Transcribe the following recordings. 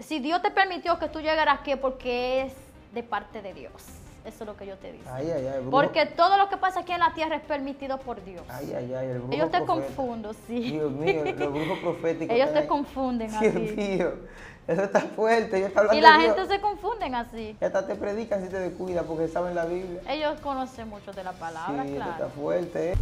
si Dios te permitió que tú llegaras aquí, porque es de parte de Dios. Eso es lo que yo te digo. Ay, ay, ay, el brujo. Porque todo lo que pasa aquí en la tierra es permitido por Dios. Ay, ay, ay, el brujo Ellos te profeta. confunden, sí. Dios mío, los brujos proféticos. Ellos están te ahí. confunden Dios así. mío, eso está fuerte. Ellos están Y hablando la de Dios. gente se confunden así. Y hasta te predican si te descuidas porque saben la Biblia. Ellos conocen mucho de la palabra, Sí, esto claro. está fuerte, ¿eh?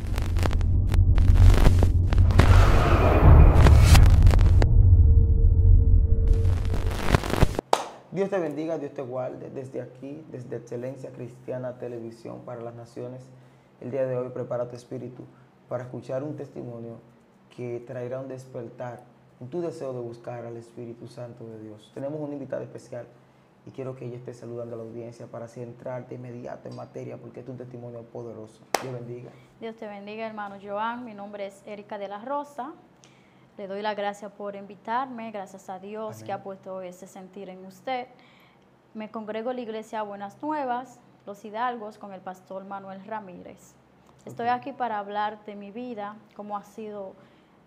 Dios te bendiga, Dios te guarde desde aquí, desde Excelencia Cristiana Televisión para las Naciones. El día de hoy prepara tu espíritu para escuchar un testimonio que traerá un despertar en tu deseo de buscar al Espíritu Santo de Dios. Tenemos una invitada especial y quiero que ella esté saludando a la audiencia para así entrar de inmediato en materia porque es un testimonio poderoso. Dios bendiga. Dios te bendiga, hermano Joan. Mi nombre es Erika de la Rosa. Le doy las gracias por invitarme, gracias a Dios Amén. que ha puesto ese sentir en usted. Me congrego en la iglesia Buenas Nuevas, Los Hidalgos, con el pastor Manuel Ramírez. Estoy aquí para hablar de mi vida, cómo ha sido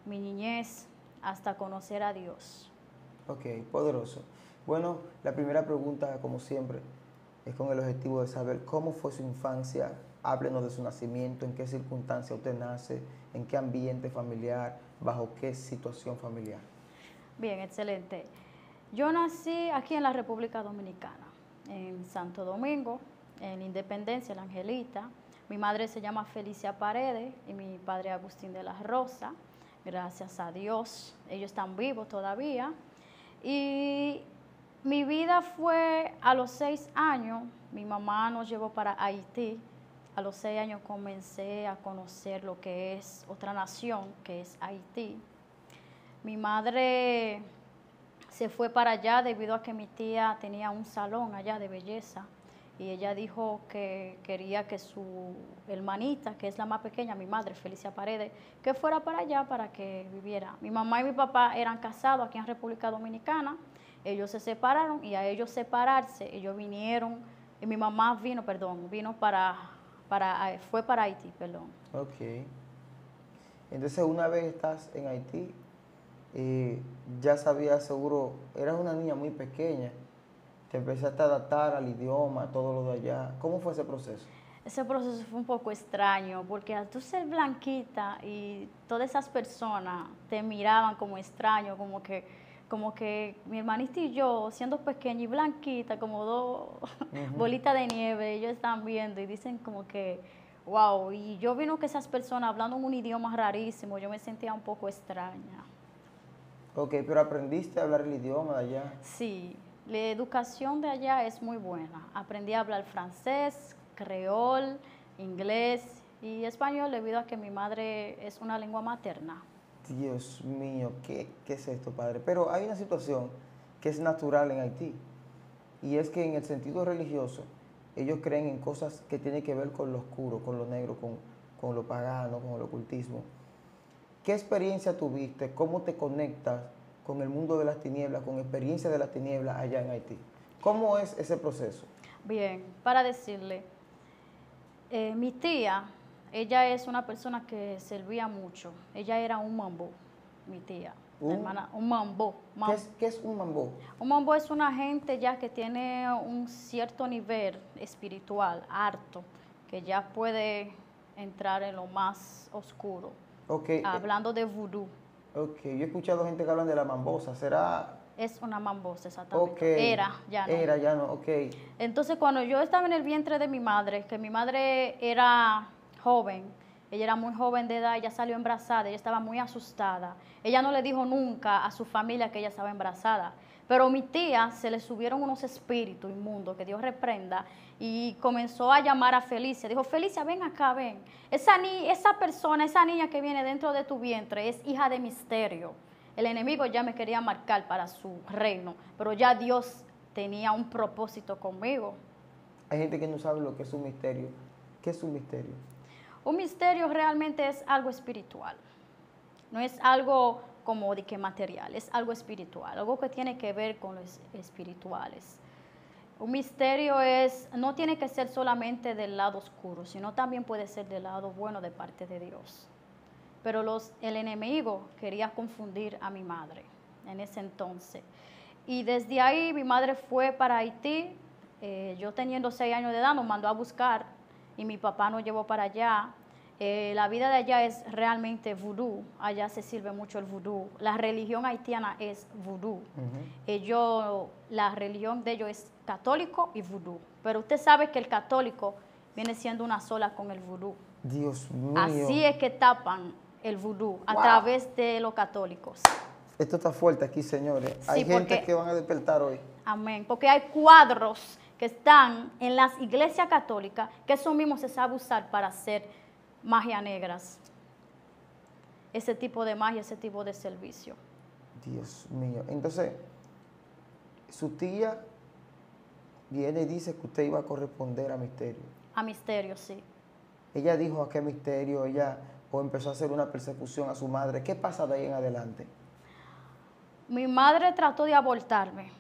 mi niñez hasta conocer a Dios. Ok, poderoso. Bueno, la primera pregunta, como siempre, es con el objetivo de saber cómo fue su infancia. Háblenos de su nacimiento, en qué circunstancia usted nace, en qué ambiente familiar, bajo qué situación familiar. Bien, excelente. Yo nací aquí en la República Dominicana, en Santo Domingo, en Independencia, La Angelita. Mi madre se llama Felicia Paredes y mi padre Agustín de la Rosa. Gracias a Dios, ellos están vivos todavía. Y mi vida fue a los 6 años, mi mamá nos llevó para Haití. A los 6 años comencé a conocer lo que es otra nación, que es Haití. Mi madre se fue para allá debido a que mi tía tenía un salón allá de belleza y ella dijo que quería que su hermanita, que es la más pequeña, mi madre, Felicia Paredes, que fuera para allá para que viviera. Mi mamá y mi papá eran casados aquí en República Dominicana, ellos se separaron y a ellos separarse, ellos vinieron, y mi mamá fue para Haití, perdón. Ok. Entonces, una vez estás en Haití, ya sabías seguro, eras una niña muy pequeña, te empezaste a adaptar al idioma, todo lo de allá. ¿Cómo fue ese proceso? Ese proceso fue un poco extraño porque al tú ser blanquita y todas esas personas te miraban como extraño, como que mi hermanita y yo, siendo pequeña y blanquita, como dos bolitas de nieve, ellos están viendo y dicen como que, wow, y yo vino que esas personas hablando un idioma rarísimo, yo me sentía un poco extraña. Ok, pero aprendiste a hablar el idioma de allá. Sí, la educación de allá es muy buena. Aprendí a hablar francés, creol, inglés y español debido a que mi madre es una lengua materna. Dios mío, ¿qué es esto, padre? Pero hay una situación que es natural en Haití, y es que en el sentido religioso, ellos creen en cosas que tienen que ver con lo oscuro, con lo negro, con lo pagano, con el ocultismo. ¿Qué experiencia tuviste? ¿Cómo te conectas con el mundo de las tinieblas, con experiencia de las tinieblas allá en Haití? ¿Cómo es ese proceso? Bien, para decirle, mi tía, ella es una persona que servía mucho. Ella era un mambo, mi tía, hermana, un mambo. ¿Qué es un mambo? Un mambo es una gente ya que tiene un cierto nivel espiritual, harto, que ya puede entrar en lo más oscuro. Okay. Hablando de vudú. Ok, yo he escuchado gente que hablan de la mambosa, ¿será? Es una mambosa, exactamente. Okay. Era, ya no. Era, ya no, ok. Entonces, cuando yo estaba en el vientre de mi madre, que mi madre era joven, ella era muy joven de edad, ella salió embarazada, ella estaba muy asustada. Ella no le dijo nunca a su familia que ella estaba embarazada. Pero a mi tía se le subieron unos espíritus inmundos, que Dios reprenda, y comenzó a llamar a Felicia. Dijo, Felicia, ven acá, ven. Esa niña que viene dentro de tu vientre es hija de misterio. El enemigo ya me quería marcar para su reino, pero ya Dios tenía un propósito conmigo. Hay gente que no sabe lo que es un misterio. ¿Qué es un misterio? Un misterio realmente es algo espiritual. No es algo como de que material, es algo espiritual, algo que tiene que ver con los espirituales. Un misterio no tiene que ser solamente del lado oscuro, sino también puede ser del lado bueno de parte de Dios. Pero el enemigo quería confundir a mi madre en ese entonces. Y desde ahí mi madre fue para Haití. Yo teniendo 6 años de edad nos mandó a buscar y mi papá nos llevó para allá. La vida de allá es realmente vudú. Allá se sirve mucho el vudú. La religión haitiana es vudú. La religión de ellos es católico y vudú. Pero usted sabe que el católico viene siendo una sola con el vudú. Dios mío. Así es que tapan el vudú a Wow. través de los católicos. Esto está fuerte aquí, señores. Sí, Hay gente porque- que van a despertar hoy. Amén. Porque hay cuadros que están en las iglesias católicas que eso mismo se sabe usar para hacer magia negras. Ese tipo de magia, ese tipo de servicio. Dios mío. Entonces, su tía viene y dice que usted iba a corresponder a Misterio. A misterio, sí. Ella dijo a qué misterio, ella o empezó a hacer una persecución a su madre. ¿Qué pasa de ahí en adelante? Mi madre trató de abortarme.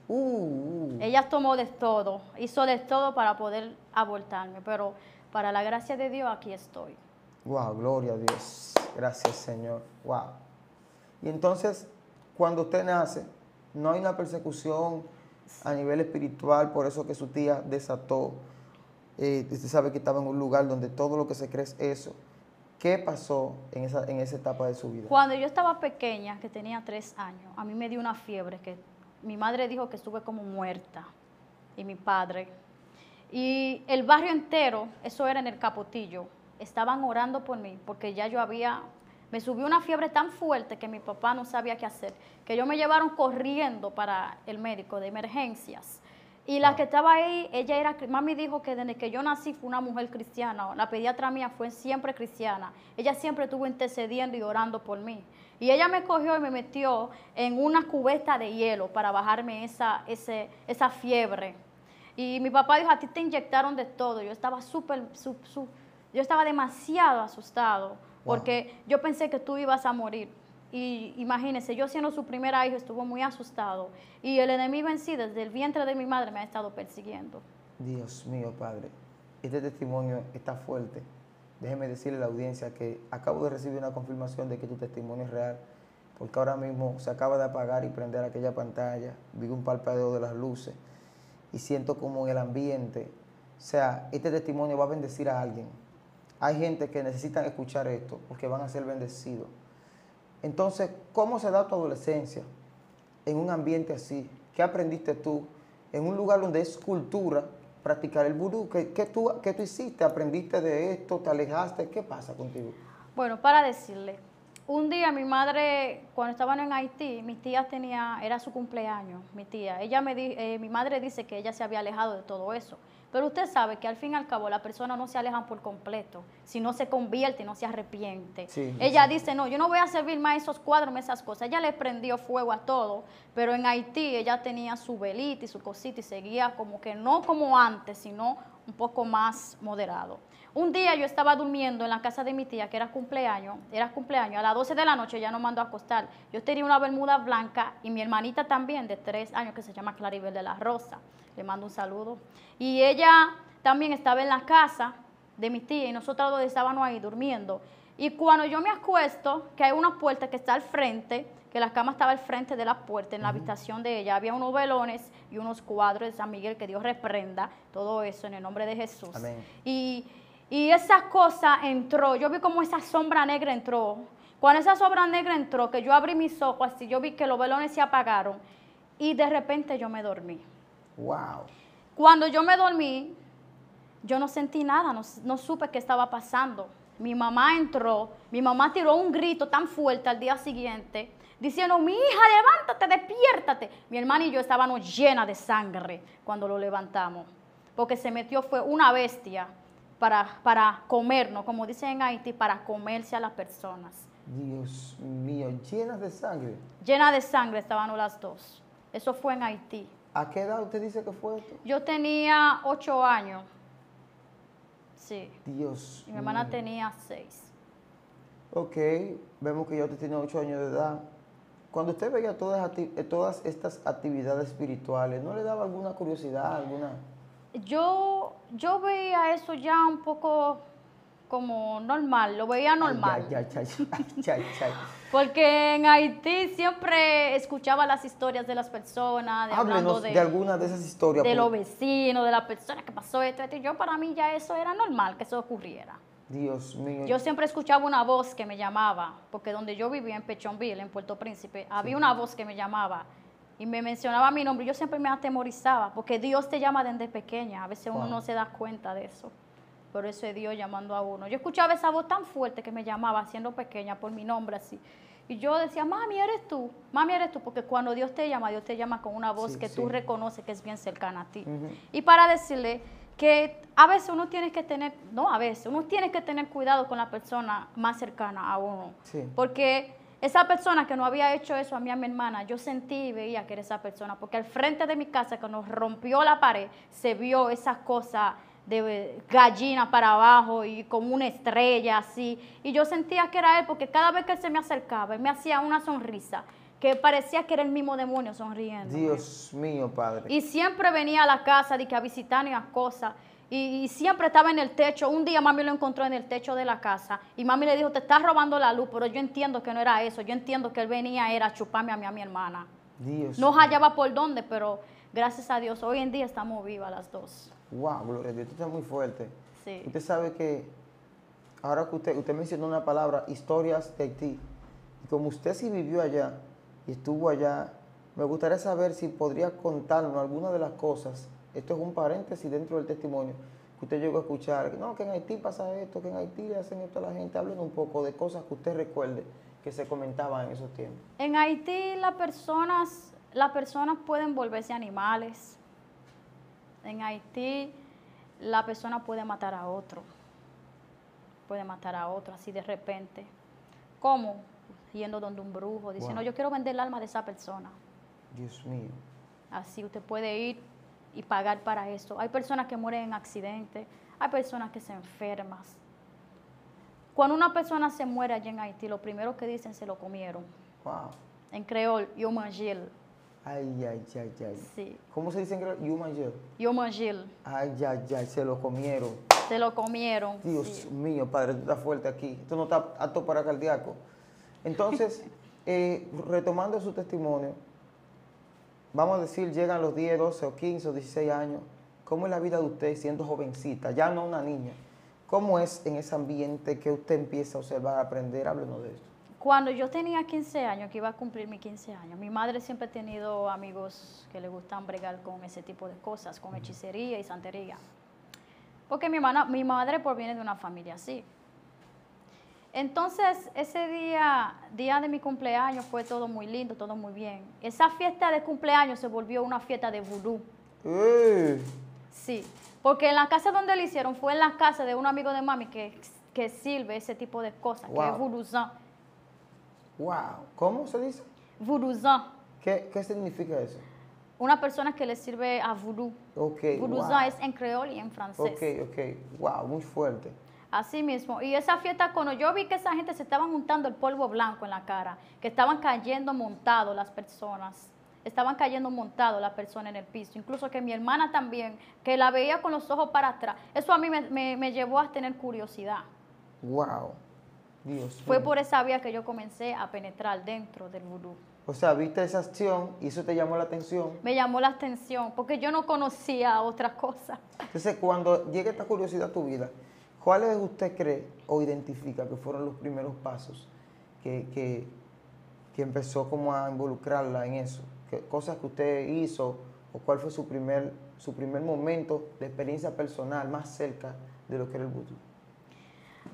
Uh. Ella tomó de todo, hizo de todo para poder abortarme, pero para la gracia de Dios aquí estoy. Wow, gloria a Dios. Gracias, Señor. Wow. Y entonces, cuando usted nace, no hay una persecución a nivel espiritual, por eso que su tía desató. Usted sabe que estaba en un lugar donde todo lo que se cree es eso. ¿Qué pasó en esa etapa de su vida? Cuando yo estaba pequeña, que tenía 3 años, a mí me dio una fiebre que mi madre dijo que estuve como muerta y mi padre. Y el barrio entero, eso era en el Capotillo, estaban orando por mí porque ya me subió una fiebre tan fuerte que mi papá no sabía qué hacer, que ellos me llevaron corriendo para el médico de emergencias. Y la que estaba ahí, mami dijo que desde que yo nací fue una mujer cristiana, la pediatra mía fue siempre cristiana, ella siempre estuvo intercediendo y orando por mí. Y ella me cogió y me metió en una cubeta de hielo para bajarme esa fiebre. Y mi papá dijo, a ti te inyectaron de todo. Yo estaba yo estaba demasiado asustado porque yo pensé que tú ibas a morir. Y imagínense, yo siendo su primera hija estuvo muy asustado. Y el enemigo en sí, desde el vientre de mi madre, me ha estado persiguiendo. Dios mío, Padre. Este testimonio está fuerte. Déjeme decirle a la audiencia que acabo de recibir una confirmación de que tu testimonio es real, porque ahora mismo se acaba de apagar y prender aquella pantalla, vi un parpadeo de las luces y siento como en el ambiente, o sea, este testimonio va a bendecir a alguien. Hay gente que necesitan escuchar esto porque van a ser bendecidos. Entonces, ¿cómo se da tu adolescencia en un ambiente así? ¿Qué aprendiste tú en un lugar donde es cultura practicar el vudú? ¿Qué tú hiciste? ¿Aprendiste de esto? ¿Te alejaste? ¿Qué pasa contigo? Bueno, para decirle, un día mi madre, cuando estaban en Haití, era su cumpleaños, mi tía. Mi madre dice que ella se había alejado de todo eso. Pero usted sabe que al fin y al cabo la persona no se aleja por completo, si no se convierte y no se arrepiente. Sí, Ella dice, no, yo no voy a servir más esos cuadros, esas cosas. Ella le prendió fuego a todo, pero en Haití ella tenía su velita y su cosita y seguía como que no como antes, sino un poco más moderado. Un día yo estaba durmiendo en la casa de mi tía, que era cumpleaños, a las 12 de la noche ella nos mandó a acostar. Yo tenía una bermuda blanca y mi hermanita también de 3 años que se llama Claribel de la Rosa. Le mando un saludo. Y ella también estaba en la casa de mi tía y nosotros dos estábamos ahí durmiendo. Y cuando yo me acuesto, que hay una puerta que está al frente, que la cama estaba al frente de la puerta, en la habitación de ella, había unos velones y unos cuadros de San Miguel, que Dios reprenda todo eso en el nombre de Jesús. Amén. Y esa cosa entró, yo vi como esa sombra negra entró. Cuando esa sombra negra entró, que yo abrí mis ojos así, yo vi que los velones se apagaron y de repente yo me dormí. Wow. Cuando yo me dormí, yo no sentí nada, no supe qué estaba pasando. Mi mamá entró, mi mamá tiró un grito tan fuerte al día siguiente, diciendo, mi hija, levántate, despiértate. Mi hermana y yo estábamos llenas de sangre cuando lo levantamos, porque se metió, fue una bestia para comernos, como dicen en Haití, para comerse a las personas. Dios mío, llenas de sangre. Llenas de sangre estábamos las dos. Eso fue en Haití. ¿A qué edad usted dice que fue esto? Yo tenía 8 años. Sí. Dios Mi hermana mío. tenía 6. Ok, vemos que yo tenía 8 años de edad. Cuando usted veía todas estas actividades espirituales, ¿no le daba alguna curiosidad, alguna? Yo veía eso ya un poco como normal, lo veía normal. Ay. Porque en Haití siempre escuchaba las historias de las personas, hablando Háblenos de alguna de esas historias. de los por- vecinos, de la persona que pasó esto. Y yo, para mí ya eso era normal que eso ocurriera. Dios mío. Yo siempre escuchaba una voz que me llamaba, porque donde yo vivía en Pechonville, en Puerto Príncipe, había una voz que me llamaba y me mencionaba mi nombre. Yo siempre me atemorizaba, porque Dios te llama desde pequeña. A veces uno Wow. no se da cuenta de eso. Por eso es Dios llamando a uno. Yo escuchaba esa voz tan fuerte que me llamaba, siendo pequeña, por mi nombre así. Y yo decía, mami, eres tú, porque cuando Dios te llama con una voz Sí, que sí. tú reconoces que es bien cercana a ti. Ujú. Y para decirle que a veces uno tiene que tener, no a veces, uno tiene que tener cuidado con la persona más cercana a uno. Sí. Porque esa persona que no había hecho eso a mí, a mi hermana, yo sentí y veía que era esa persona. Porque al frente de mi casa, cuando rompió la pared, se vio esas cosas de gallina para abajo y como una estrella así. Y yo sentía que era él, porque cada vez que él se me acercaba, él me hacía una sonrisa que parecía que era el mismo demonio sonriendo. Dios mío, Padre. Y siempre venía a la casa de que a visitarme a cosas. Y siempre estaba en el techo. Un día mami lo encontró en el techo de la casa. Y mami le dijo, te estás robando la luz. Pero yo entiendo que no era eso. Yo entiendo que él venía era a chuparme a mí, a mi hermana. Dios No mío. hallaba por dónde, pero gracias a Dios, hoy en día estamos vivas las dos. Wow, gloria a Dios. Esto está muy fuerte. Sí. Usted sabe que ahora que usted mencionó una palabra, historias de Haití. Y como usted sí vivió allá y estuvo allá, me gustaría saber si podría contarnos alguna de las cosas. Esto es un paréntesis dentro del testimonio que usted llegó a escuchar. No, que en Haití pasa esto, que en Haití le hacen esto a la gente. Háblenos un poco de cosas que usted recuerde que se comentaban en esos tiempos. En Haití las personas pueden volverse animales. En Haití la persona puede matar a otro. Puede matar a otro así de repente. ¿Cómo? Yendo donde un brujo, diciendo, Wow. yo quiero vender el alma de esa persona. Dios mío. Así usted puede ir y pagar para eso. Hay personas que mueren en accidentes, hay personas que se enferman. Cuando una persona se muere allá en Haití, lo primero que dicen, se lo comieron. Wow. En creol, yo mangil. Ay, ay, ay, ay. Sí, ¿Cómo se dice en creol? Human gel. yo mangil. Ay, ay, ay, se lo comieron. Se lo comieron. Dios Sí. mío, Padre, esto está fuerte aquí. Esto no está apto para cardíaco. Entonces, retomando su testimonio, vamos a decir, llegan los 10, 12 o 15 o 16 años. ¿Cómo es la vida de usted siendo jovencita, ya no una niña? ¿Cómo es en ese ambiente que usted empieza a observar, a aprender? Háblenos de esto. Cuando yo tenía 15 años, que iba a cumplir mis 15 años, mi madre siempre ha tenido amigos que le gustan bregar con ese tipo de cosas, con hechicería y santería. Porque mi madre proviene de una familia así. Entonces, ese día de mi cumpleaños, fue todo muy lindo, todo muy bien. Esa fiesta de cumpleaños se volvió una fiesta de vudú. Sí, porque en la casa donde le hicieron fue en la casa de un amigo de mami que sirve ese tipo de cosas, que Wow. es vuduzán. Wow. ¿Cómo se dice? Vuduzán, ¿Qué significa eso? una persona que le sirve a vudú. Ok, Vuduzán wow. es en creol y en francés. Ok. Wow, muy fuerte. Así mismo. Y esa fiesta, cuando yo vi que esa gente se estaban untando el polvo blanco en la cara, que estaban cayendo montados las personas, estaban cayendo montados las personas en el piso, incluso que mi hermana también, que la veía con los ojos para atrás, eso a mí me llevó a tener curiosidad. Wow. Dios Fue mío. por esa vía que yo comencé a penetrar dentro del vudú. O sea, viste esa acción y eso te llamó la atención. Me llamó la atención, porque yo no conocía otras cosas. Entonces, cuando llegue esta curiosidad a tu vida, ¿cuáles usted cree o identifica que fueron los primeros pasos que empezó como a involucrarla en eso? ¿Qué cosas que usted hizo o cuál fue su primer momento de experiencia personal más cerca de lo que era el vudú?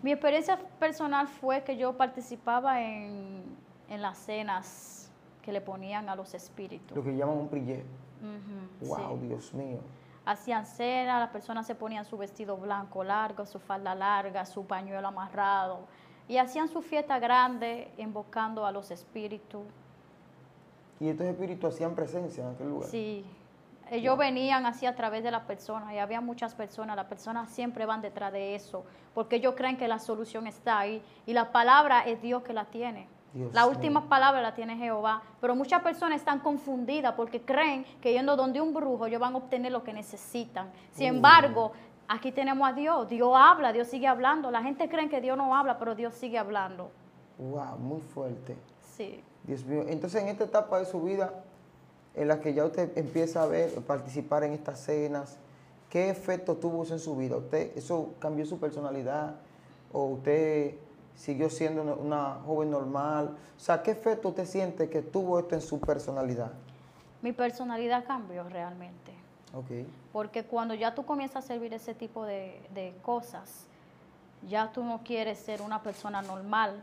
Mi experiencia personal fue que yo participaba en las cenas que le ponían a los espíritus. Lo que llaman un prié. Ujú, Wow, sí. Dios mío. Hacían cena, las personas se ponían su vestido blanco largo, su falda larga, su pañuelo amarrado, y hacían su fiesta grande invocando a los espíritus. ¿Y estos espíritus hacían presencia en aquel lugar? Sí, ellos venían así a través de las personas, y había muchas personas, las personas siempre van detrás de eso, porque ellos creen que la solución está ahí, y la palabra es Dios que la tiene. Dios La mío. última palabra la tiene Jehová, pero muchas personas están confundidas porque creen que yendo donde un brujo ellos van a obtener lo que necesitan. Sin embargo, aquí tenemos a Dios, Dios habla, Dios sigue hablando. La gente cree que Dios no habla, pero Dios sigue hablando. Wow, muy fuerte. Sí. Dios mío. Entonces, en esta etapa de su vida, en la que ya usted empieza a ver, participar en estas cenas, ¿qué efecto tuvo eso en su vida? ¿Usted, eso cambió su personalidad? ¿O usted siguió siendo una joven normal? O sea, ¿qué efecto usted siente que tuvo esto en su personalidad? Mi personalidad cambió realmente. Ok. Porque cuando ya tú comienzas a servir ese tipo de cosas, ya tú no quieres ser una persona normal,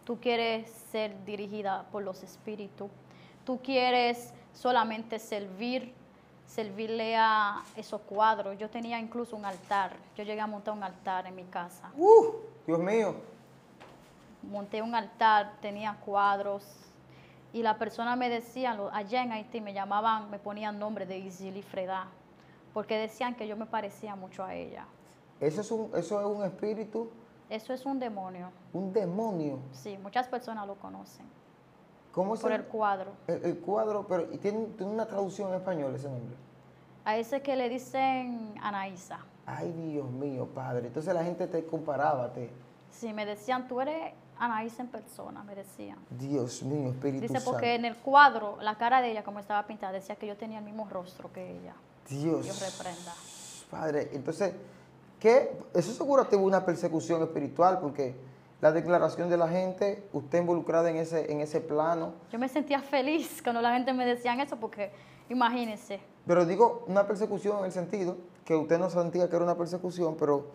tú quieres ser dirigida por los espíritus, tú quieres solamente servirle a esos cuadros. Yo tenía incluso un altar, yo llegué a montar un altar en mi casa. Dios mío. Monté un altar, tenía cuadros y la persona me decía, allá en Haití me llamaban, me ponían nombre de Isili Freda, porque decían que yo me parecía mucho a ella. Eso es un espíritu, Eso es un demonio. un demonio. Sí, muchas personas lo conocen ¿Cómo es por el cuadro. el cuadro? Pero ¿y tiene una traducción en español ese nombre? A ese que le dicen Anaísa. Ay, Dios mío, Padre. Entonces la gente te comparaba, Sí, me decían, tú eres Anaísa en persona, me decían. Dios mío, Espíritu Dice, Santo. porque en el cuadro, la cara de ella, como estaba pintada, decía que yo tenía el mismo rostro que ella. Dios. Dios reprenda. Padre, entonces, ¿qué? Eso seguro tuvo una persecución espiritual, porque la declaración de la gente, usted involucrada en ese plano. Yo me sentía feliz cuando la gente me decían eso, porque imagínense. Pero digo, una persecución en el sentido que usted no sentía que era una persecución, pero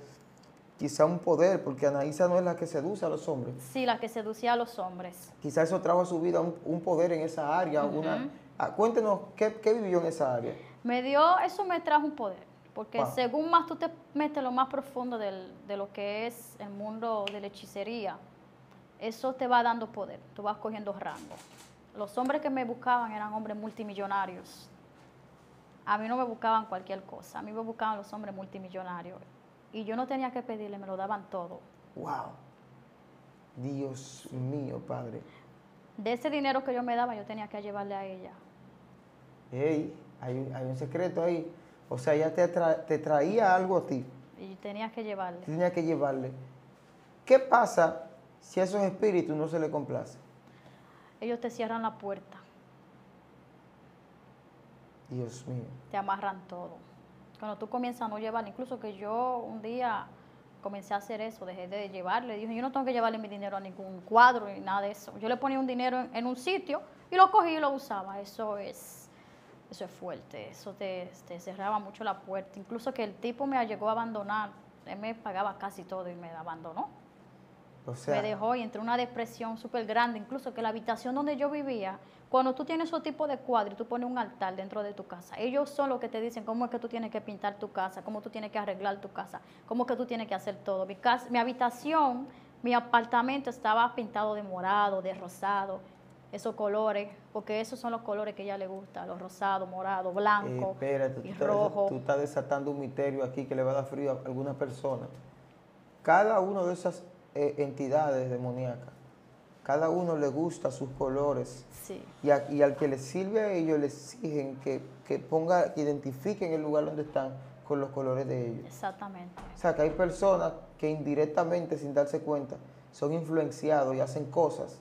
quizá un poder, porque Anaísa no es la que seduce a los hombres. Sí, la que seducía a los hombres. Quizá eso trajo a su vida un poder en esa área. Cuéntenos, ¿qué vivió en esa área? Eso me trajo un poder, porque Wow. según más tú te metes lo más profundo de lo que es el mundo de la hechicería, eso te va dando poder, tú vas cogiendo rango. Los hombres que me buscaban eran hombres multimillonarios. A mí no me buscaban cualquier cosa, a mí me buscaban los hombres multimillonarios. Y yo no tenía que pedirle, me lo daban todo. Wow. Dios mío, Padre. De ese dinero que yo me daba, yo tenía que llevarle a ella. Hey, hay un secreto ahí. O sea, ella te traía algo a ti. Y tenía que llevarle. Tenía que llevarle. ¿Qué pasa si a esos espíritus no se le complace? Ellos te cierran la puerta, Dios mío. te amarran todo. Cuando tú comienzas a no llevarle, incluso que yo un día comencé a hacer eso, dejé de llevarle, dije, yo no tengo que llevarle mi dinero a ningún cuadro ni nada de eso. Yo le ponía un dinero en un sitio y lo cogí y lo usaba. Eso es fuerte, eso te cerraba mucho la puerta. Incluso que el tipo me llegó a abandonar, él me pagaba casi todo y me abandonó. O sea, Me dejó y entré en una depresión súper grande, incluso que la habitación donde yo vivía, cuando tú tienes esos tipos de cuadros y tú pones un altar dentro de tu casa, ellos son los que te dicen cómo es que tú tienes que pintar tu casa, cómo tú tienes que arreglar tu casa, cómo es que tú tienes que hacer todo. Mi habitación, mi apartamento estaba pintado de morado, de rosado, esos colores, porque esos son los colores que a ella le gusta, los rosados, morado, blanco espérate, y rojo. tú estás desatando un misterio aquí que le va a dar frío a algunas personas. Cada una de esas entidades demoníacas, cada uno le gusta sus colores. Sí, Y al que les sirve a ellos, les exigen que identifiquen el lugar donde están con los colores de ellos. exactamente. O sea, que hay personas que indirectamente, sin darse cuenta, son influenciados y hacen cosas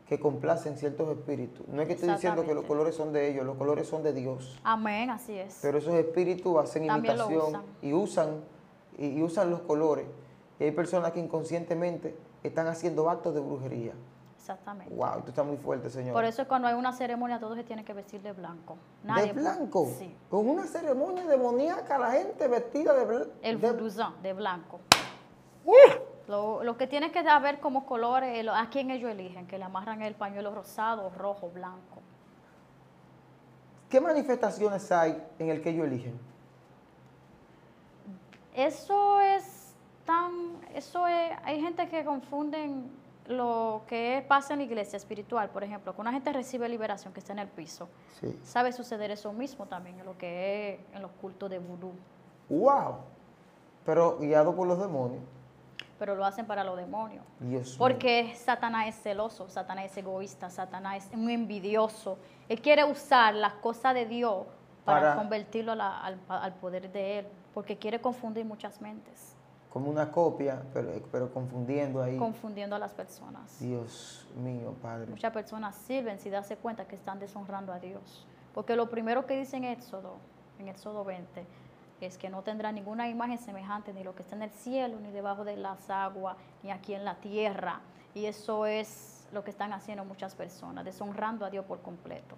que complacen ciertos espíritus. No es que estoy diciendo que los Exactamente. colores son de ellos, los colores son de Dios. Amén, así es. Pero esos espíritus hacen También lo imitación y usan los colores. Y hay personas que inconscientemente están haciendo actos de brujería. Exactamente. Wow, esto está muy fuerte, señor. Por eso cuando hay una ceremonia todos se tienen que vestir de blanco. ¿De blanco? Sí. Con una ceremonia demoníaca, la gente vestida de blanco. El vuduzán, de blanco. Lo que tiene que saber como colores, a quién ellos eligen, que le amarran el pañuelo rosado, rojo, blanco. ¿Qué manifestaciones hay en el que ellos eligen? Hay gente que confunden lo que pasa en la iglesia espiritual, por ejemplo, que una gente recibe liberación que está en el piso. Sí. Sabe suceder eso mismo también en lo que es en los cultos de vudú, ¡Wow! Pero guiado por los demonios. pero lo hacen para los demonios. Dios mío. Porque Satanás es celoso, Satanás es egoísta, Satanás es un envidioso. Él quiere usar las cosas de Dios para convertirlo al poder de él, porque quiere confundir muchas mentes. Como una copia, pero confundiendo ahí. confundiendo a las personas. Dios mío, Padre. Muchas personas sirven sin darse cuenta que están deshonrando a Dios. Porque lo primero que dice en Éxodo 20, es que no tendrá ninguna imagen semejante ni lo que está en el cielo, ni debajo de las aguas, ni aquí en la tierra. Y eso es lo que están haciendo muchas personas, deshonrando a Dios por completo.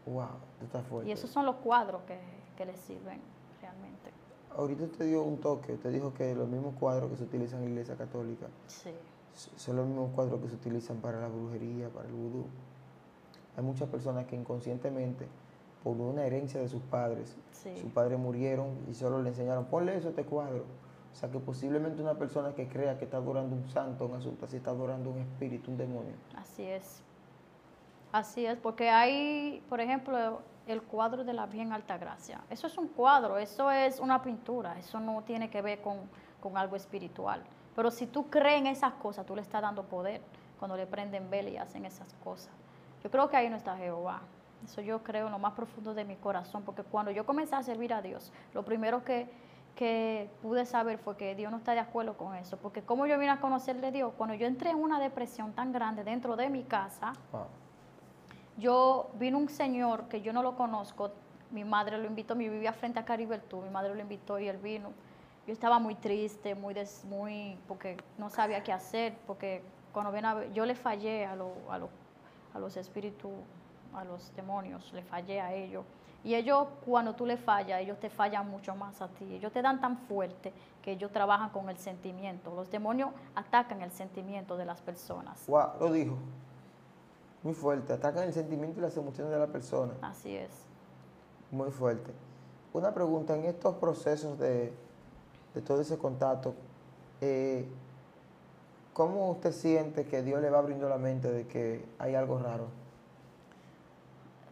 Wow, tú estás fuerte. Y esos son los cuadros que les sirven realmente. Ahorita usted dio un toque, usted dijo que los mismos cuadros que se utilizan en la iglesia católica Sí, son los mismos cuadros que se utilizan para la brujería, para el vudú. Hay muchas personas que inconscientemente, por una herencia de sus padres, sí. sus padres murieron y solo le enseñaron, ponle eso a este cuadro. O sea que posiblemente una persona que crea que está adorando un santo, un asunto así, está adorando un espíritu, un demonio. Así es. Así es, porque hay, por ejemplo, el cuadro de la Virgen Altagracia. Eso es un cuadro, eso es una pintura, eso no tiene que ver con algo espiritual. Pero si tú crees en esas cosas, tú le estás dando poder cuando le prenden vela y hacen esas cosas. Yo creo que ahí no está Jehová. Eso yo creo en lo más profundo de mi corazón, porque cuando yo comencé a servir a Dios, lo primero que pude saber fue que Dios no está de acuerdo con eso, porque como yo vine a conocerle a Dios, cuando yo entré en una depresión tan grande dentro de mi casa, vino un señor que yo no lo conozco, mi madre lo invitó, mi vivía frente a Caribe Tour, mi madre lo invitó y él vino. Yo estaba muy triste, porque no sabía qué hacer, porque cuando ven a ver, yo le fallé a los espíritus, a los demonios, le fallé a ellos. Y ellos, cuando tú le fallas, ellos te fallan mucho más a ti. Ellos te dan tan fuerte que ellos trabajan con el sentimiento. Los demonios atacan el sentimiento de las personas. Wow, lo dijo. Muy fuerte. Atacan el sentimiento y las emociones de la persona. Así es. Muy fuerte. Una pregunta, en estos procesos de todo ese contacto, ¿cómo usted siente que Dios le va abriendo la mente de que hay algo raro?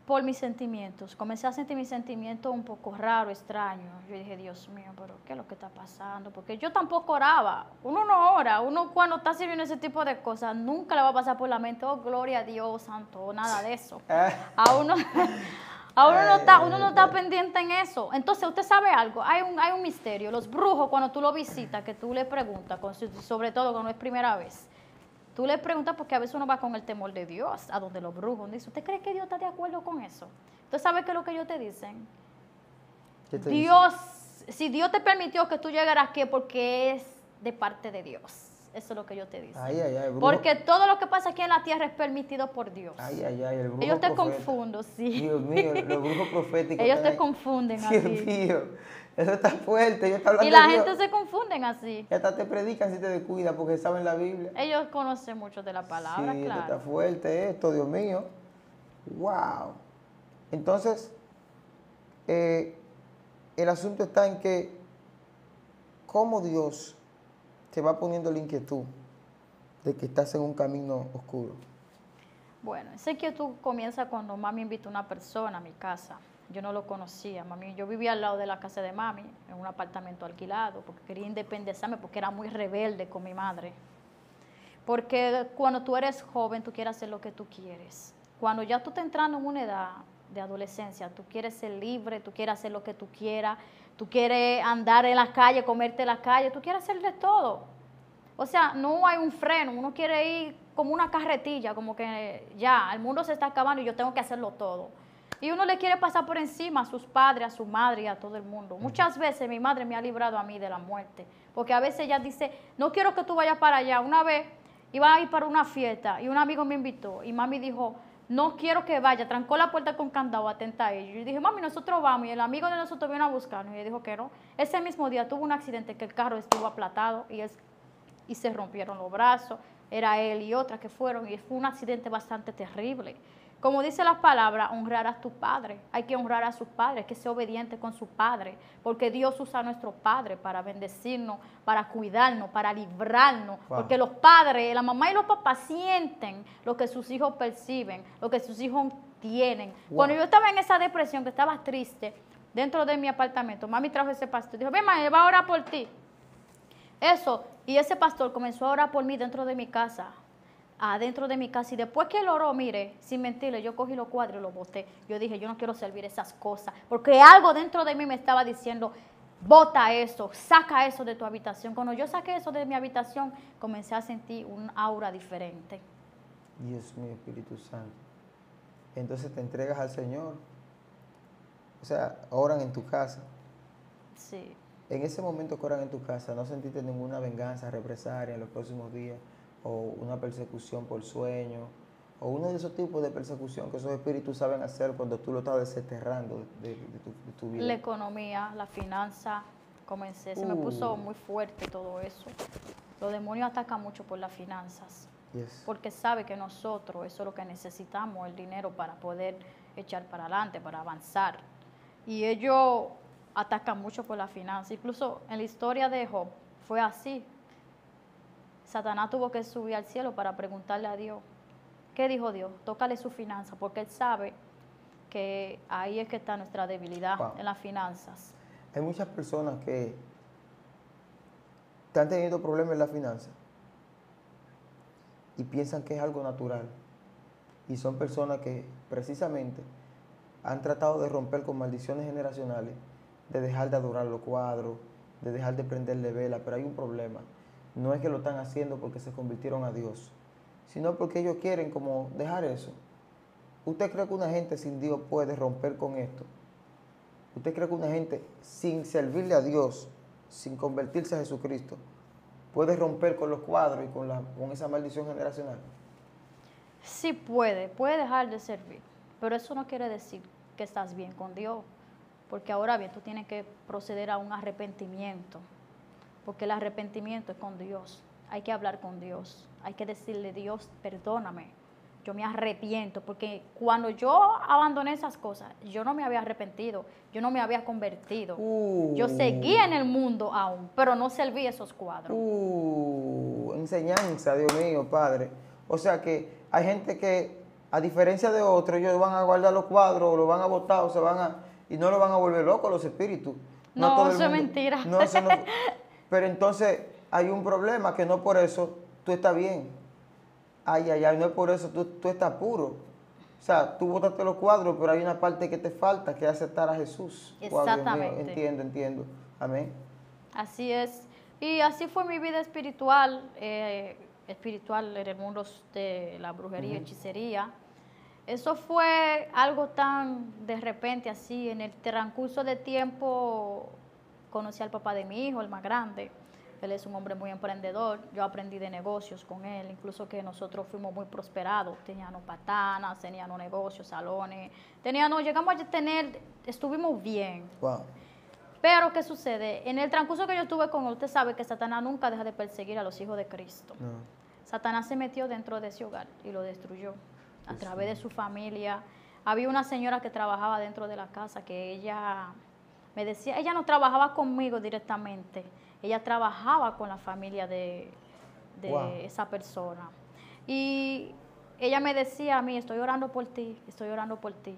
Por mis sentimientos. Comencé a sentir mis sentimientos un poco raros, extraños. Yo dije, Dios mío, pero ¿qué es lo que está pasando? Porque yo tampoco oraba. Uno no ora. Uno cuando está sirviendo ese tipo de cosas, nunca le va a pasar por la mente, oh, gloria a Dios, santo, nada de eso. A uno no está pendiente en eso. Entonces, usted sabe algo, hay un misterio. Los brujos, cuando tú lo visitas, que tú le preguntas, sobre todo cuando es primera vez, tú le preguntas porque a veces uno va con el temor de Dios, a donde los brujos dicen, ¿usted cree que Dios está de acuerdo con eso? ¿Usted sabe qué es lo que ellos te dicen? ¿Qué te Dios, si Dios te permitió que tú llegaras aquí, porque es de parte de Dios. Eso es lo que ellos te dicen. Ay, ay, ay, brujo. Porque todo lo que pasa aquí en la tierra es permitido por Dios. Ay, ay, ay, el brujo Ellos te profeta. confunden, sí. Dios mío, los brujos proféticos. Ellos te confunden Dios así. mío, eso está fuerte. Ellos están hablando Y la de Dios. gente se confunden así. Y hasta te predican si te descuidas porque saben la Biblia. Ellos conocen mucho de la palabra, Sí, claro. está fuerte esto, Dios mío. Wow. Entonces, el asunto está en que cómo Dios te va poniendo la inquietud de que estás en un camino oscuro. Bueno, esa inquietud comienza cuando mami invitó a una persona a mi casa. Yo no lo conocía, mami. Yo vivía al lado de la casa de mami, en un apartamento alquilado, porque quería independizarme, porque era muy rebelde con mi madre. Porque cuando tú eres joven, tú quieres hacer lo que tú quieres. Cuando ya tú estás entrando en una edad de adolescencia, tú quieres ser libre, tú quieres hacer lo que tú quieras, tú quieres andar en la calle, comerte en la calle, tú quieres hacer de todo. O sea, no hay un freno, uno quiere ir como una carretilla, como que ya, el mundo se está acabando y yo tengo que hacerlo todo. Y uno le quiere pasar por encima a sus padres, a su madre y a todo el mundo. Muchas veces mi madre me ha librado a mí de la muerte, porque a veces ella dice, no quiero que tú vayas para allá. Una vez iba a ir para una fiesta y un amigo me invitó y mami dijo, no quiero que vaya, trancó la puerta con candado, atenta a ello. Yo dije, mami, nosotros vamos, y el amigo de nosotros vino a buscarnos, y ella dijo que no. Ese mismo día tuvo un accidente que el carro estuvo aplatado y se rompieron los brazos, era él y otra que fueron, y fue un accidente bastante terrible. Como dice la palabra, honrar a tu padre. Hay que honrar a sus padres, hay que ser obediente con su padre, porque Dios usa a nuestro padre para bendecirnos, para cuidarnos, para librarnos, Wow. porque los padres, la mamá y los papás sienten lo que sus hijos perciben, lo que sus hijos tienen. Wow. Cuando yo estaba en esa depresión, que estaba triste, dentro de mi apartamento, mami trajo ese pastor, dijo, ven, mami, va a orar por ti. Eso, y ese pastor comenzó a orar por mí dentro de mi casa, adentro de mi casa, y después que él oró, mire, sin mentirle, yo cogí los cuadros y los boté. Yo dije, yo no quiero servir esas cosas, porque algo dentro de mí me estaba diciendo, bota eso, saca eso de tu habitación. Cuando yo saqué eso de mi habitación, comencé a sentir un aura diferente. Dios mío, Espíritu Santo. Entonces te entregas al Señor. O sea, oran en tu casa. Sí. En ese momento que oran en tu casa, ¿no sentiste ninguna venganza, represalia en los próximos días? ¿O una persecución por sueño? ¿O uno de esos tipos de persecución que esos espíritus saben hacer cuando tú lo estás desenterrando de tu vida? La economía, la finanza, se me puso muy fuerte todo eso. Los demonios atacan mucho por las finanzas. Yes. Porque sabe que nosotros, eso es lo que necesitamos, el dinero para poder echar para adelante, para avanzar. Y ellos atacan mucho por la finanza. Incluso en la historia de Job fue así. Satanás tuvo que subir al cielo para preguntarle a Dios. ¿Qué dijo Dios? Tócale su finanza, porque él sabe que ahí es que está nuestra debilidad, Wow. en las finanzas. Hay muchas personas que están teniendo problemas en la finanza y piensan que es algo natural. Y son personas que precisamente han tratado de romper con maldiciones generacionales, de dejar de adorar los cuadros, de dejar de prenderle vela, pero hay un problema. No es que lo están haciendo porque se convirtieron a Dios, sino porque ellos quieren como dejar eso. ¿Usted cree que una gente sin Dios puede romper con esto? ¿Usted cree que una gente sin servirle a Dios, sin convertirse a Jesucristo, puede romper con los cuadros y con esa maldición generacional? Sí puede dejar de servir, pero eso no quiere decir que estás bien con Dios, porque ahora bien, tú tienes que proceder a un arrepentimiento, porque el arrepentimiento es con Dios, hay que hablar con Dios, hay que decirle, Dios, perdóname, yo me arrepiento, porque cuando yo abandoné esas cosas, yo no me había arrepentido, yo no me había convertido, yo seguía en el mundo aún, pero no serví esos cuadros. Enseñanza, Dios mío, Padre. O sea que hay gente que, a diferencia de otros, ellos van a guardar los cuadros, o lo van a botar, o y no lo van a volver locos los espíritus. No, todo el eso es mundo- mentira. No, eso no. Pero entonces hay un problema que no por eso tú estás bien. Ay, no es por eso tú estás puro. O sea, tú botaste los cuadros, pero hay una parte que te falta, que es aceptar a Jesús. Wow, Dios mío, Exactamente. entiendo. Amén. Así es. Y así fue mi vida espiritual, espiritual en el mundo de la brujería, hechicería. Eso fue algo tan de repente así. En el transcurso de tiempo conocí al papá de mi hijo, el más grande. Él es un hombre muy emprendedor. Yo aprendí de negocios con él, incluso que nosotros fuimos muy prosperados. Teníamos patanas, teníamos negocios, salones, llegamos a tener, estuvimos bien. Wow. Pero, ¿qué sucede? En el transcurso que yo estuve con él, usted sabe que Satanás nunca deja de perseguir a los hijos de Cristo. No. Satanás se metió dentro de ese hogar y lo destruyó a través de su familia. Había una señora que trabajaba dentro de la casa que ella me decía, ella no trabajaba conmigo directamente, ella trabajaba con la familia de Wow. esa persona. Y ella me decía a mí, estoy orando por ti, estoy orando por ti.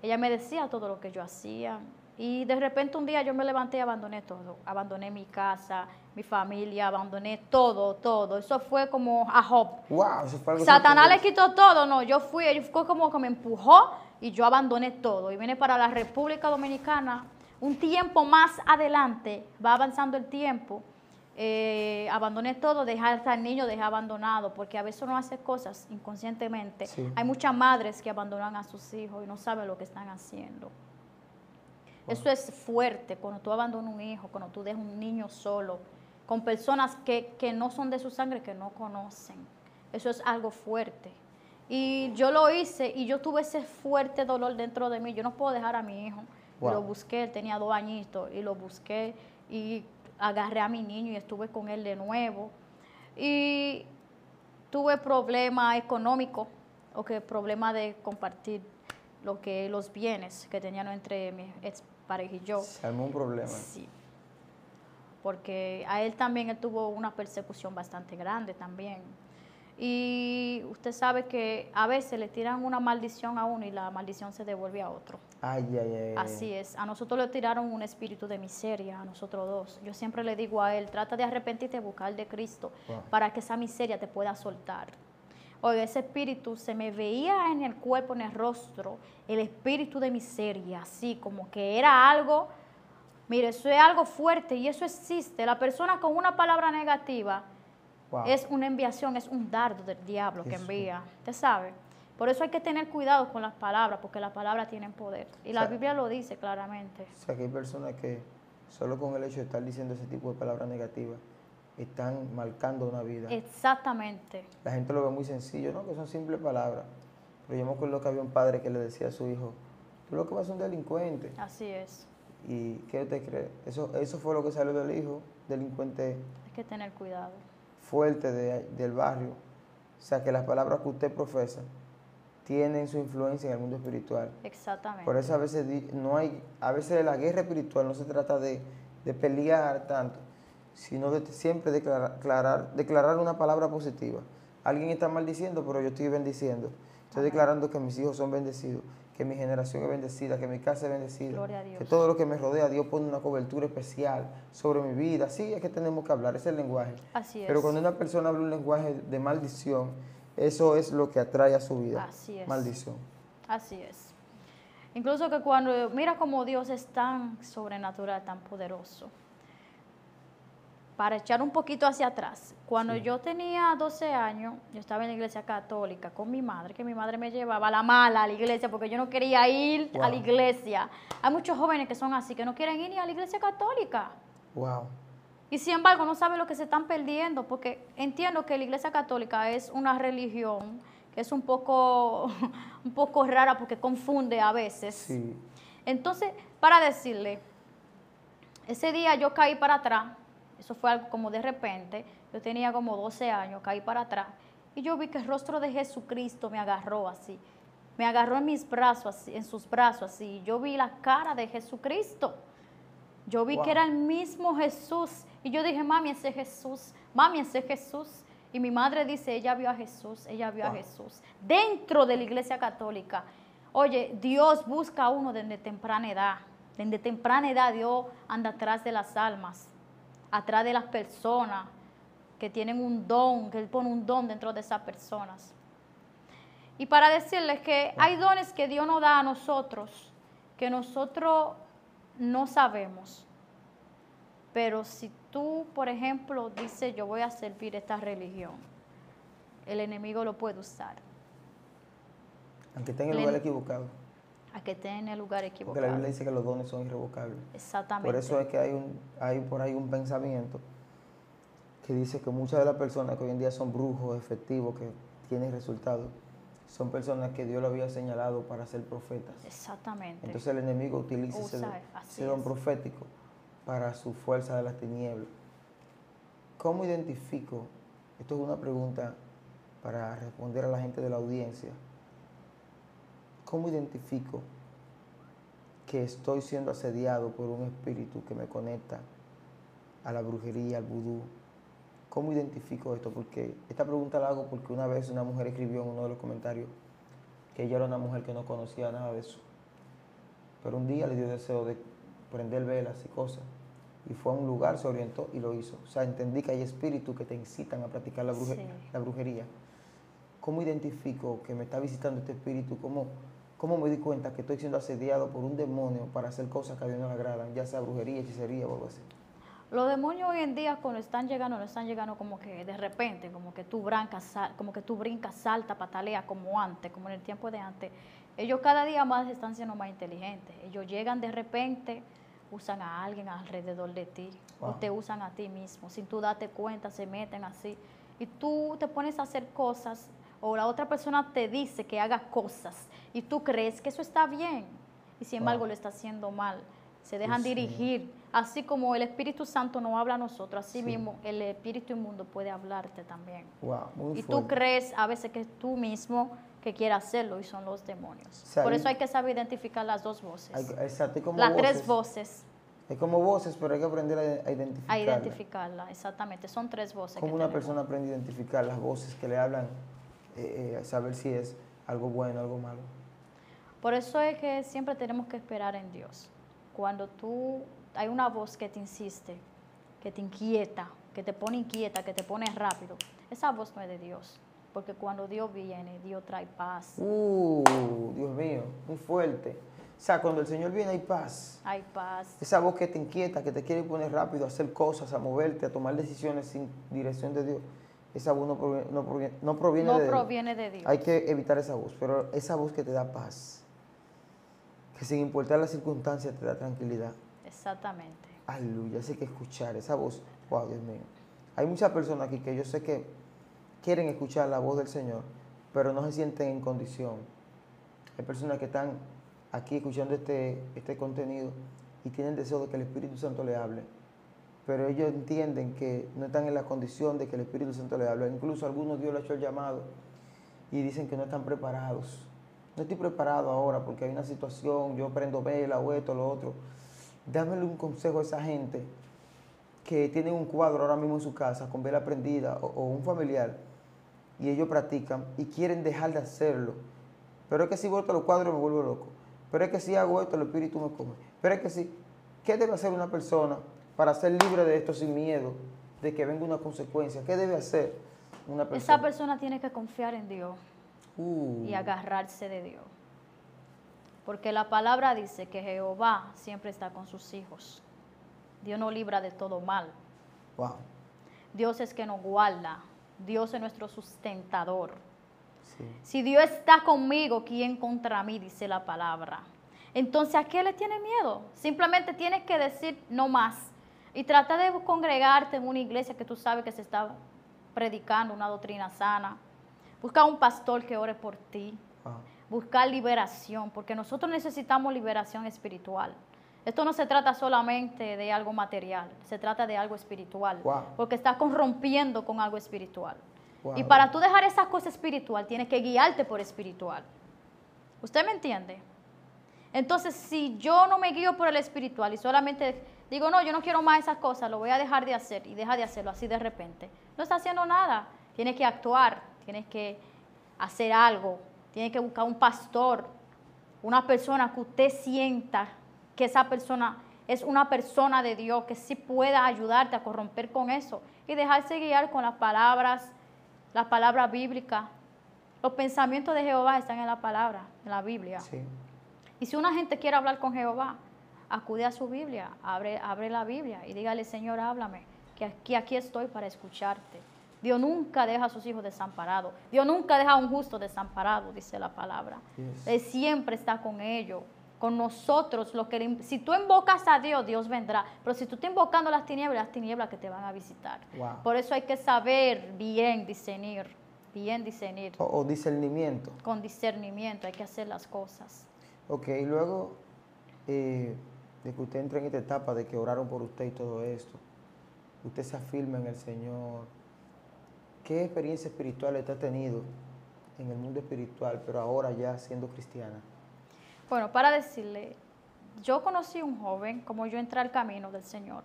Ella me decía todo lo que yo hacía. Y de repente un día yo me levanté y abandoné todo. Abandoné mi casa, mi familia, abandoné todo. Eso fue como a Job. Wow, eso fue algo Satanás le sorprendente. quitó todo, no, él fue como que me empujó y yo abandoné todo. Y vine para la República Dominicana. Un tiempo más adelante, va avanzando el tiempo, abandoné todo, dejar al niño, dejé abandonado, porque a veces uno hace cosas inconscientemente. Sí. Hay muchas madres que abandonan a sus hijos y no saben lo que están haciendo. Wow. Eso es fuerte, cuando tú abandonas un hijo, cuando tú dejas un niño solo, con personas que no son de su sangre, que no conocen. Eso es algo fuerte. Y yo lo hice y yo tuve ese fuerte dolor dentro de mí. Yo no puedo dejar a mi hijo. Wow. Y lo busqué, él tenía 2 añitos, y lo busqué y agarré a mi niño y estuve con él de nuevo. Y tuve problemas económicos, problemas de compartir los bienes que tenían entre mi expareja y yo. Se armó un problema. Sí. Porque a él también, él tuvo una persecución bastante grande también. Y usted sabe que a veces le tiran una maldición a uno y la maldición se devuelve a otro. Ay. Así es. A nosotros le tiraron un espíritu de miseria, a nosotros dos. Yo siempre le digo a él, trata de arrepentirte, buscar de Cristo, para que esa miseria te pueda soltar. Oye, ese espíritu se me veía en el cuerpo, en el rostro, el espíritu de miseria, así como que era algo Mire, eso es algo fuerte y eso existe. La persona con una palabra negativa Wow. es una enviación, es un dardo del diablo que Jesús. envía. ¿Usted sabe? Por eso hay que tener cuidado con las palabras, porque las palabras tienen poder. Y la Biblia lo dice claramente. O sea, que hay personas que solo con el hecho de estar diciendo ese tipo de palabras negativas están marcando una vida. Exactamente. La gente lo ve muy sencillo, ¿no? Que son simples palabras. Pero yo me acuerdo que había un padre que le decía a su hijo, tú lo que vas a ser un delincuente. Así es. ¿Y qué usted cree? Eso fue lo que salió del hijo, delincuente Hay que tener cuidado. fuerte del barrio. O sea, que las palabras que usted profesa tienen su influencia en el mundo espiritual. Exactamente. Por eso a veces a veces la guerra espiritual no se trata de pelear tanto, sino de siempre declarar una palabra positiva. Alguien está maldiciendo, pero yo estoy bendiciendo. Estoy declarando que mis hijos son bendecidos, que mi generación es bendecida, que mi casa es bendecida, Gloria a Dios. que todo lo que me rodea, Dios pone una cobertura especial sobre mi vida. Sí, es que tenemos que hablar, ese es el lenguaje. Así es. Pero cuando una persona habla un lenguaje de maldición, eso es lo que atrae a su vida. Así es. Maldición. Así es. Incluso que cuando, mira cómo Dios es tan sobrenatural, tan poderoso. Para echar un poquito hacia atrás, cuando yo tenía 12 años, yo estaba en la iglesia católica con mi madre, que mi madre me llevaba a la mala a la iglesia porque yo no quería ir a la iglesia. Hay muchos jóvenes que son así, que no quieren ir ni a la iglesia católica. Wow. Y sin embargo no saben lo que se están perdiendo, porque entiendo que la iglesia católica es una religión que es un poco rara porque confunde a veces. Sí. Entonces, para decirle, ese día yo caí para atrás, eso fue algo como de repente, yo tenía como 12 años, caí para atrás, y yo vi que el rostro de Jesucristo me agarró así, me agarró en mis brazos así, en sus brazos así, yo vi la cara de Jesucristo, yo vi que era el mismo Jesús, y yo dije, mami, ese es Jesús, y mi madre dice, ella vio a Jesús, dentro de la iglesia católica. Oye, Dios busca a uno desde temprana edad Dios anda atrás de las almas, atrás de las personas que tienen un don, que Él pone un don dentro de esas personas. Y para decirles que hay dones que Dios nos da a nosotros, que nosotros no sabemos. Pero si tú, por ejemplo, dices, yo voy a servir esta religión, el enemigo lo puede usar. Aunque esté en el lugar equivocado. A que esté en el lugar equivocado. Porque la Biblia dice que los dones son irrevocables. Exactamente. Por eso es que hay por ahí un pensamiento que dice que muchas de las personas que hoy en día son brujos efectivos, que tienen resultados, son personas que Dios lo había señalado para ser profetas. Exactamente. Entonces el enemigo utiliza ese don profético para su fuerza de las tinieblas. ¿Cómo identifico? Esto es una pregunta para responder a la gente de la audiencia. ¿Cómo identifico que estoy siendo asediado por un espíritu que me conecta a la brujería, al vudú? ¿Cómo identifico esto? Porque esta pregunta la hago porque una vez una mujer escribió en uno de los comentarios que ella era una mujer que no conocía nada de eso. Pero un día le dio deseo de prender velas y cosas. Y fue a un lugar, se orientó y lo hizo. O sea, entendí que hay espíritus que te incitan a practicar la brujería. ¿Cómo identifico que me está visitando este espíritu? ¿Cómo me di cuenta que estoy siendo asediado por un demonio para hacer cosas que a Dios no le agradan, ya sea brujería, hechicería o algo así? Los demonios hoy en día cuando están llegando, no están llegando como que de repente, como que tú brincas, salta, patalea como antes, como en el tiempo de antes. Ellos cada día más están siendo más inteligentes. Ellos llegan de repente, usan a alguien alrededor de ti, o te usan a ti mismo. Sin tú darte cuenta, se meten así. Y tú te pones a hacer cosas, o la otra persona te dice que haga cosas, y tú crees que eso está bien, y sin embargo lo está haciendo mal. Se dejan dirigir, así como el Espíritu Santo nos habla a nosotros, así mismo el espíritu inmundo puede hablarte también. Y tú crees a veces que tú mismo que quieres hacerlo y son los demonios. O sea, por eso hay que saber identificar las dos voces. Exacto, como las tres voces. Es como voces, pero hay que aprender a identificarlas. A identificarlas, exactamente. Son tres voces. ¿Cómo una persona aprende a identificar las voces que le hablan, a saber si es algo bueno o algo malo? Por eso es que siempre tenemos que esperar en Dios. Cuando hay una voz que te insiste, que te inquieta, que te pone inquieta, que te pone rápido, esa voz no es de Dios. Porque cuando Dios viene, Dios trae paz. Dios mío, muy fuerte. O sea, cuando el Señor viene hay paz. Hay paz. Esa voz que te inquieta, que te quiere poner rápido a hacer cosas, a moverte, a tomar decisiones sin dirección de Dios, esa voz no proviene de Dios. No proviene de Dios. Hay que evitar esa voz, pero esa voz que te da paz, que sin importar las circunstancias te da tranquilidad. Exactamente. Aleluya, así que escuchar esa voz. Wow, Dios mío. Hay muchas personas aquí que yo sé que quieren escuchar la voz del Señor, pero no se sienten en condición. Hay personas que están aquí escuchando este contenido y tienen deseo de que el Espíritu Santo le hable, pero ellos entienden que no están en la condición de que el Espíritu Santo le hable. Incluso algunos Dios le ha hecho el llamado y dicen que no están preparados. No estoy preparado ahora porque hay una situación, yo prendo vela o esto, lo otro. Dámele un consejo a esa gente que tienen un cuadro ahora mismo en su casa con vela prendida o un familiar y ellos practican y quieren dejar de hacerlo. Pero es que si boto los cuadros me vuelvo loco. Pero es que si hago esto el espíritu me come. Pero es que si, ¿qué debe hacer una persona para ser libre de esto sin miedo de que venga una consecuencia? ¿Qué debe hacer una persona? Esa persona tiene que confiar en Dios y agarrarse de Dios. Porque la palabra dice que Jehová siempre está con sus hijos. Dios nos libra de todo mal. Wow. Dios es que nos guarda. Dios es nuestro sustentador. Sí. Si Dios está conmigo, ¿quién contra mí? Dice la palabra. Entonces, ¿a qué le tiene miedo? Simplemente tienes que decir no más. Y trata de congregarte en una iglesia que tú sabes que se está predicando una doctrina sana. Busca un pastor que ore por ti. Wow. Buscar liberación, porque nosotros necesitamos liberación espiritual. Esto no se trata solamente de algo material, se trata de algo espiritual, Wow. porque está corrompiendo con algo espiritual. Wow. Y para tú dejar esa cosa espiritual, tienes que guiarte por espiritual. ¿Usted me entiende? Entonces, si yo no me guío por el espiritual y solamente digo, no, yo no quiero más esas cosas, lo voy a dejar de hacer y deja de hacerlo así de repente, no está haciendo nada. Tienes que actuar, tienes que hacer algo, tienes que buscar un pastor, una persona que usted sienta que esa persona es una persona de Dios, que sí pueda ayudarte a corromper con eso y dejarse guiar con las palabras bíblicas. Los pensamientos de Jehová están en la palabra, en la Biblia. Sí. Y si una gente quiere hablar con Jehová, acude a su Biblia, abre la Biblia y dígale, Señor, háblame, que aquí estoy para escucharte. Dios nunca deja a sus hijos desamparados. Dios nunca deja a un justo desamparado, dice la palabra. Yes. Él siempre está con ellos, con nosotros. Si tú invocas a Dios, Dios vendrá. Pero si tú estás invocando las tinieblas que te van a visitar. Wow. Por eso hay que saber bien discernir. O discernimiento. Con discernimiento hay que hacer las cosas. Ok, luego de que usted entre en esta etapa de que oraron por usted y todo esto, usted se afirma en el Señor. ¿Qué experiencia espiritual usted ha tenido en el mundo espiritual, pero ahora ya siendo cristiana? Bueno, para decirle, yo conocí un joven, como yo entré al camino del Señor.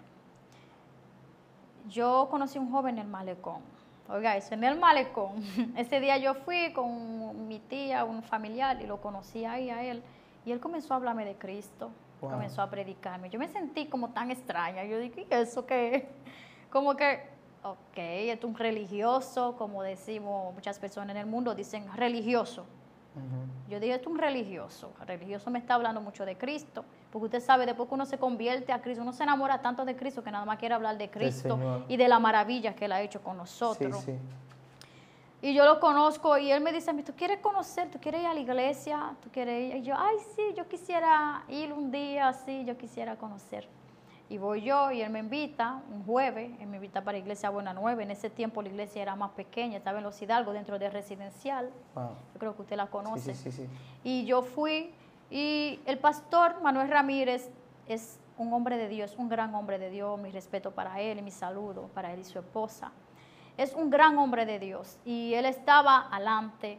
Yo conocí un joven en el malecón. Oiga, eso, en el malecón. Ese día yo fui con mi tía, un familiar, y lo conocí ahí a él. Y él comenzó a hablarme de Cristo, Wow. comenzó a predicarme. Yo me sentí como tan extraña. Yo dije, ¿y eso qué es? Como que, ok, es un religioso, como decimos muchas personas en el mundo, dicen religioso. Uh-huh. Yo dije, esto es un religioso. El religioso me está hablando mucho de Cristo. Porque usted sabe, después que uno se convierte a Cristo, uno se enamora tanto de Cristo que nada más quiere hablar de Cristo y de la maravilla que Él ha hecho con nosotros. Sí, sí. Y yo lo conozco y él me dice a mí, ¿tú quieres conocer? ¿Tú quieres ir a la iglesia? ¿Tú quieres ir? Y yo, ay, sí, yo quisiera ir un día así, yo quisiera conocer. Y voy yo y él me invita un jueves, él me invita para la iglesia Buena Nueva. En ese tiempo la iglesia era más pequeña, estaba en Los Hidalgos, dentro de Residencial. Wow. Yo creo que usted la conoce. Sí. Y yo fui y el pastor Manuel Ramírez es un hombre de Dios, un gran hombre de Dios, mi respeto para él y mi saludo para él y su esposa. Es un gran hombre de Dios y él estaba adelante,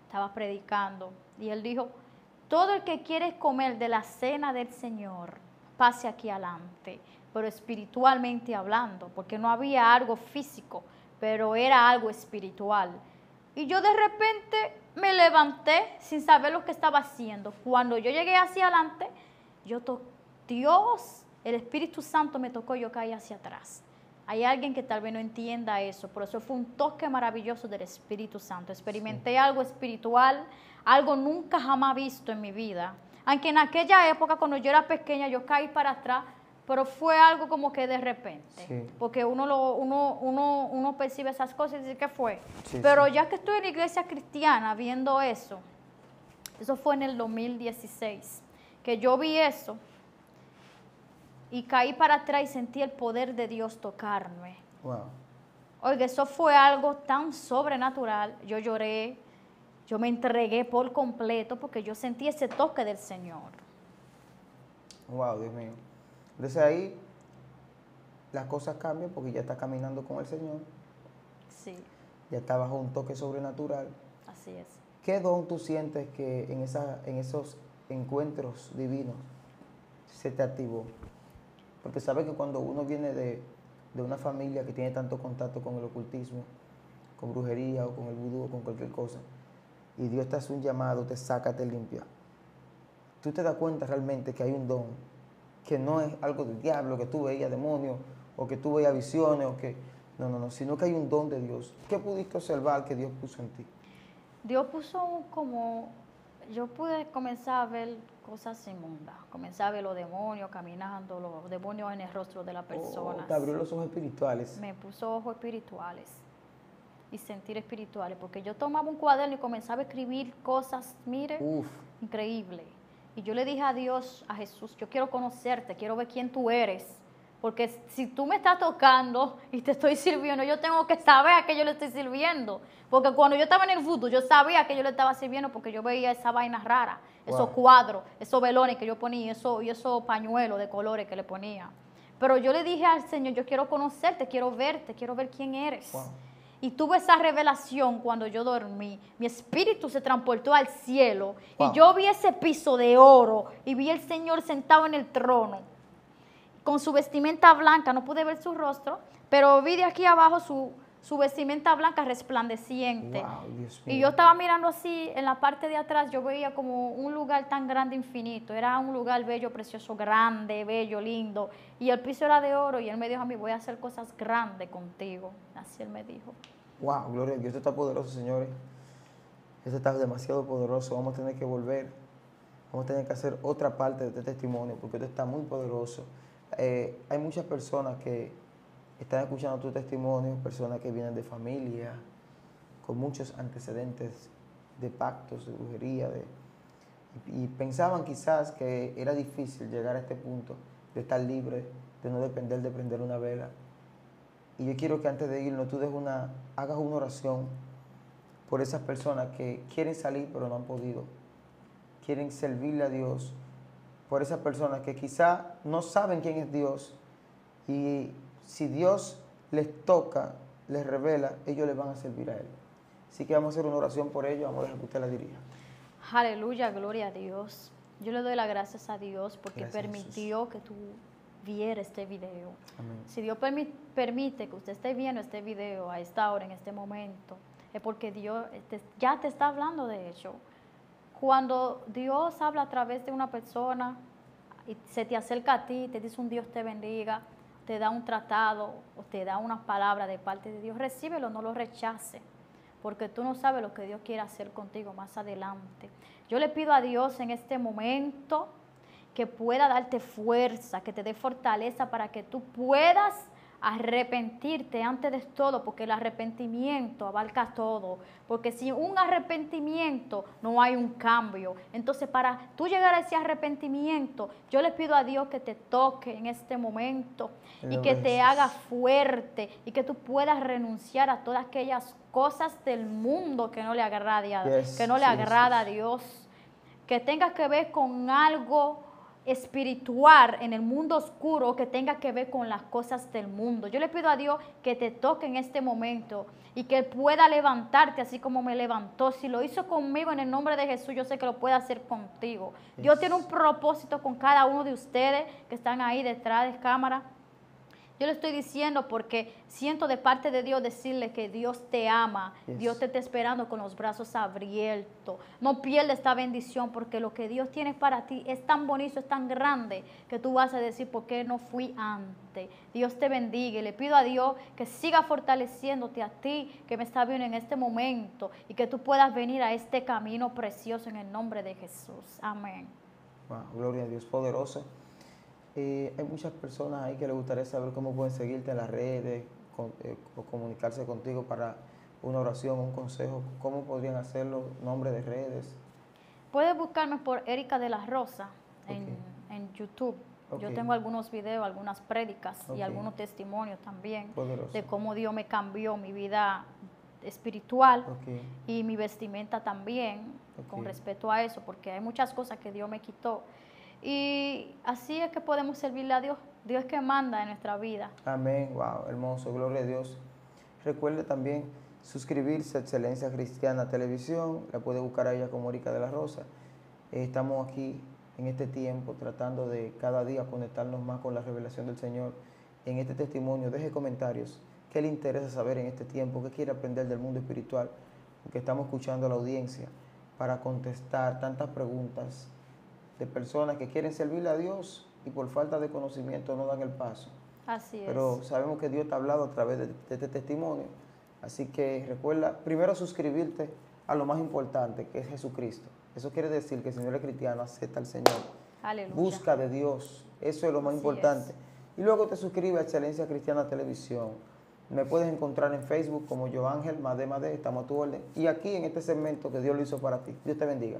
estaba predicando y él dijo, todo el que quiere comer de la cena del Señor, pase aquí adelante, pero espiritualmente hablando, porque no había algo físico, pero era algo espiritual. Y yo de repente me levanté sin saber lo que estaba haciendo. Cuando yo llegué hacia adelante, Dios, el Espíritu Santo me tocó y yo caí hacia atrás. Hay alguien que tal vez no entienda eso, pero eso fue un toque maravilloso del Espíritu Santo. Experimenté algo espiritual, algo nunca jamás visto en mi vida, Aunque en aquella época, cuando yo era pequeña, yo caí para atrás, pero fue algo como que de repente. Sí. Porque uno percibe esas cosas y dice, ¿qué fue? Sí, Pero sí. ya que estoy en la iglesia cristiana viendo eso fue en el 2016, que yo vi eso y caí para atrás y sentí el poder de Dios tocarme. Wow. Oiga, eso fue algo tan sobrenatural. Yo lloré, yo me entregué por completo porque yo sentí ese toque del Señor. Wow, Dios mío. Entonces ahí las cosas cambian porque ya está caminando con el Señor, Sí, ya está bajo un toque sobrenatural. así es. ¿Qué don tú sientes que en esos encuentros divinos se te activó? Porque sabes que cuando uno viene de una familia que tiene tanto contacto con el ocultismo, con brujería o con el vudú o con cualquier cosa, y Dios te hace un llamado, te saca, te limpia, tú te das cuenta realmente que hay un don, que no es algo del diablo, que tú veías demonios, o que tú veías visiones, o que... No, sino que hay un don de Dios. ¿Qué pudiste observar que Dios puso en ti? Dios puso como, yo pude comenzar a ver cosas inmundas, comencé a ver los demonios caminando, los demonios en el rostro de las personas. Te abrió los ojos espirituales. Me puso ojos espirituales y sentir espirituales, porque yo tomaba un cuaderno y comenzaba a escribir cosas, mire, Uf, increíble. Y yo le dije a Dios, a Jesús, yo quiero conocerte, quiero ver quién tú eres, porque si tú me estás tocando y te estoy sirviendo, yo tengo que saber a qué yo le estoy sirviendo, porque cuando yo estaba en el fútbol, yo sabía que yo le estaba sirviendo porque yo veía esa vaina rara, esos Wow. cuadros, esos velones que yo ponía, y esos pañuelos de colores que le ponía. Pero yo le dije al Señor, yo quiero conocerte, quiero verte, quiero ver quién eres. Wow. Y tuve esa revelación cuando yo dormí. Mi espíritu se transportó al cielo. Wow. Y yo vi ese piso de oro y vi al Señor sentado en el trono con su vestimenta blanca. No pude ver su rostro, pero vi de aquí abajo su vestimenta blanca resplandeciente. Wow, Dios mío. Y yo estaba mirando así, en la parte de atrás, yo veía como un lugar tan grande, infinito. Era un lugar bello, precioso, grande, bello, lindo. Y el piso era de oro y él me dijo a mí, voy a hacer cosas grandes contigo. Así él me dijo. Wow, gloria a Dios. Esto está poderoso, señores. Esto está demasiado poderoso. Vamos a tener que volver. Vamos a tener que hacer otra parte de este testimonio porque esto está muy poderoso. Hay muchas personas que están escuchando tu testimonio, personas que vienen de familia, con muchos antecedentes de pactos, de brujería, y pensaban quizás que era difícil llegar a este punto de estar libre, de no depender de prender una vela. Y yo quiero que antes de irnos tú hagas una oración por esas personas que quieren salir pero no han podido, quieren servirle a Dios, por esas personas que quizá no saben quién es Dios y si Dios les toca, les revela, ellos les van a servir a Él. Así que vamos a hacer una oración por ellos, vamos a dejar que usted la dirija. Aleluya, gloria a Dios. Yo le doy las gracias a Dios porque Gracias, permitió que tú vieras este video. Amén. Si Dios permite que usted esté viendo este video a esta hora, en este momento, es porque Dios ya te está hablando de hecho. Cuando Dios habla a través de una persona y se te acerca a ti, te dice un Dios te bendiga, te da un tratado o te da una palabra de parte de Dios, recíbelo, no lo rechace, porque tú no sabes lo que Dios quiere hacer contigo más adelante. Yo le pido a Dios en este momento que pueda darte fuerza, que te dé fortaleza para que tú puedas arrepentirte antes de todo, porque el arrepentimiento abarca todo, porque sin un arrepentimiento no hay un cambio. Entonces, para tú llegar a ese arrepentimiento, yo le pido a Dios que te toque en este momento y que te haga fuerte y que tú puedas renunciar a todas aquellas cosas del mundo que no le agrada, que no le agrada a Dios, que tenga que ver con algo espiritual en el mundo oscuro, que tenga que ver con las cosas del mundo. Yo le pido a Dios que te toque en este momento y que Él pueda levantarte así como me levantó. Si lo hizo conmigo en el nombre de Jesús, yo sé que lo puede hacer contigo. Dios tiene un propósito con cada uno de ustedes que están ahí detrás de cámara. Yo le estoy diciendo porque siento de parte de Dios decirle que Dios te ama, Dios te está esperando con los brazos abiertos. No pierdas esta bendición porque lo que Dios tiene para ti es tan bonito, es tan grande que tú vas a decir ¿por qué no fui antes? Dios te bendiga y le pido a Dios que siga fortaleciéndote a ti que me está viendo en este momento y que tú puedas venir a este camino precioso en el nombre de Jesús. Amén. Wow, gloria a Dios, poderoso. Hay muchas personas ahí que les gustaría saber cómo pueden seguirte en las redes o comunicarse contigo para una oración, un consejo. ¿Cómo podrían hacerlo? Nombre de redes. Puedes buscarme por Erika de la Rosa Ok. en YouTube. Yo Ok. tengo algunos videos, algunas prédicas y Ok. algunos testimonios también Poderoso. de cómo Dios me cambió mi vida espiritual Ok. y mi vestimenta también con Ok. respecto a eso, porque hay muchas cosas que Dios me quitó. Y así es que podemos servirle a Dios. Dios es que manda en nuestra vida. Amén, wow, hermoso, gloria a Dios. Recuerde también suscribirse a Excelencia Cristiana Televisión, la puede buscar a ella como Erika de la Rosa. Estamos aquí en este tiempo tratando de cada día conectarnos más con la revelación del Señor. En este testimonio, deje comentarios. ¿Qué le interesa saber en este tiempo? ¿Qué quiere aprender del mundo espiritual? Porque estamos escuchando a la audiencia para contestar tantas preguntas de personas que quieren servirle a Dios y por falta de conocimiento no dan el paso. Así Pero es. sabemos que Dios te ha hablado a través de este testimonio. Así que recuerda primero suscribirte a lo más importante, que es Jesucristo. Eso quiere decir que si no eres cristiano, acepta al Señor. Aleluya. Busca de Dios. Eso es lo más Así importante. es. Y luego te suscribes a Excelencia Cristiana Televisión. Me puedes encontrar en Facebook como Joángel Made, estamos a tu orden. Y aquí en este segmento que Dios lo hizo para ti. Dios te bendiga.